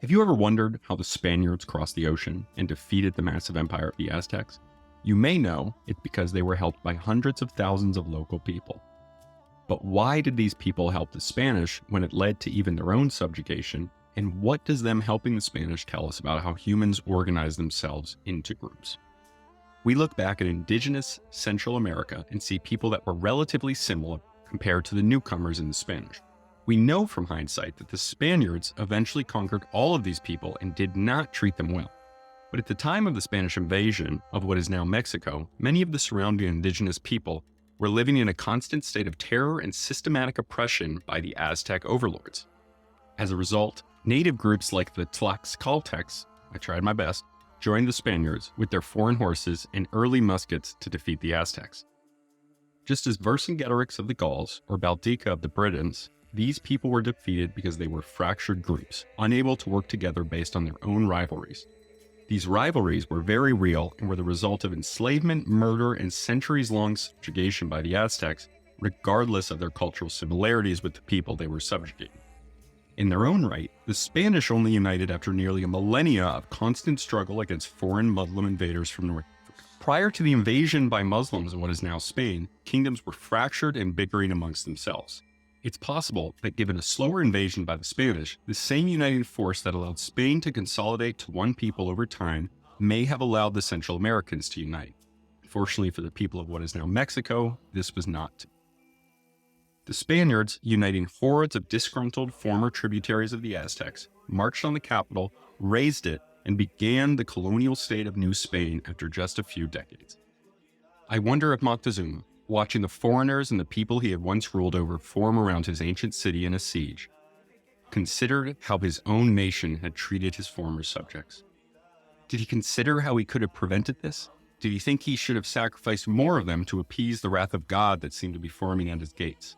Have you ever wondered how the Spaniards crossed the ocean and defeated the massive empire of the Aztecs? You may know it's because they were helped by hundreds of thousands of local people. But why did these people help the Spanish when it led to even their own subjugation? And what does them helping the Spanish tell us about how humans organize themselves into groups? We look back at indigenous Central America and see people that were relatively similar compared to the newcomers in the Spanish. We know from hindsight that the Spaniards eventually conquered all of these people and did not treat them well. But at the time of the Spanish invasion of what is now Mexico, many of the surrounding indigenous people were living in a constant state of terror and systematic oppression by the Aztec overlords. As a result, native groups like the Tlaxcaltecs, I tried my best, joined the Spaniards with their foreign horses and early muskets to defeat the Aztecs. Just as Vercingetorix of the Gauls or Baldica of the Britons, these people were defeated because they were fractured groups, unable to work together based on their own rivalries. These rivalries were very real and were the result of enslavement, murder, and centuries-long subjugation by the Aztecs, regardless of their cultural similarities with the people they were subjugating. In their own right, the Spanish only united after nearly a millennia of constant struggle against foreign Muslim invaders from North Africa. Prior to the invasion by Muslims in what is now Spain, kingdoms were fractured and bickering amongst themselves. It's possible that given a slower invasion by the Spanish, the same uniting force that allowed Spain to consolidate to one people over time may have allowed the Central Americans to unite. Fortunately for the people of what is now Mexico, this was not. The Spaniards, uniting hordes of disgruntled former tributaries of the Aztecs, marched on the capital, razed it, and began the colonial state of New Spain after just a few decades. I wonder if Moctezuma, watching the foreigners and the people he had once ruled over form around his ancient city in a siege, considered how his own nation had treated his former subjects. Did he consider how he could have prevented this? Did he think he should have sacrificed more of them to appease the wrath of God that seemed to be forming at his gates?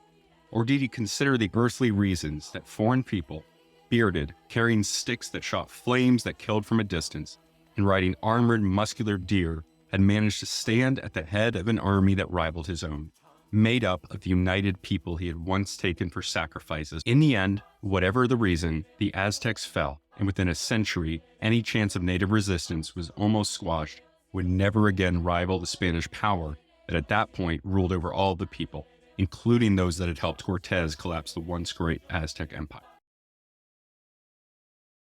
Or did he consider the earthly reasons that foreign people, bearded, carrying sticks that shot flames that killed from a distance, and riding armored, muscular deer, had managed to stand at the head of an army that rivaled his own, made up of the united people he had once taken for sacrifices? In the end, whatever the reason, the Aztecs fell, and within a century, any chance of native resistance was almost squashed, would never again rival the Spanish power that at that point ruled over all the people, including those that had helped Cortez collapse the once great Aztec empire.